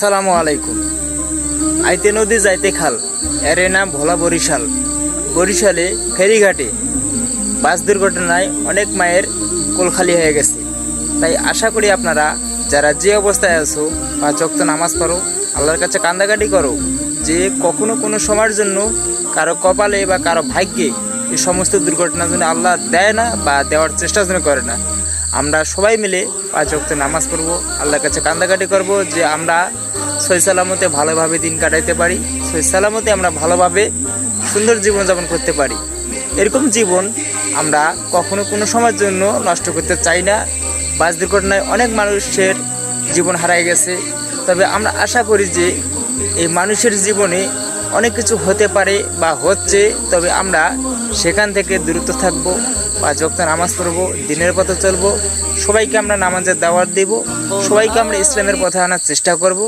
আসসালামু আলাইকুম। আইতে নদী যাইতে খাল, এর নাম ভোলা বরিশাল। বরিশালে ফেরিঘাটে বাস দুর্ঘটনায় অনেক মায়ের কোল খালি হয়ে গেছে। তাই আশা করি আপনারা যারা যে অবস্থায় আছো 5 ওয়াক্ত নামাজ পড়ো, আল্লাহর কাছে কান্দাকাটি করো যে কখনো কোনো সময়ের জন্য কারো কপালে বা কারো ভাগ্যে এই সমস্ত দুর্ঘটনার জন্য আল্লাহ দেয় না বা দেওয়ার চেষ্টা যেন করে না। আমরা সবাই মিলে 5 ওয়াক্ত নামাজ পড়বো, আল্লাহর কাছে কান্দাকাটি করব যে আমরা সহি সালামতে ভালোভাবে দিন কাটাইতে পারি, সহি সালামতে আমরা ভালোভাবে সুন্দর জীবনযাপন করতে পারি। এরকম জীবন আমরা কখনো কোনো সময়ের জন্য নষ্ট করতে চাই না। বাস দুর্ঘটনায় অনেক মানুষের জীবন হারায় গেছে, তবে আমরা আশা করি যে এই মানুষের জীবনে অনেক কিছু হতে পারে বা হচ্ছে, তবে আমরা সেখান থেকে দূরত্ব থাকবো, 5 ওয়াক্ত নামাজ পড়বো, দিনের পথে চলবো, সবাইকে আমরা নামাজের দাওয়াত দেব, সবাইকে আমরা ইসলামের পথে আনার চেষ্টা করব।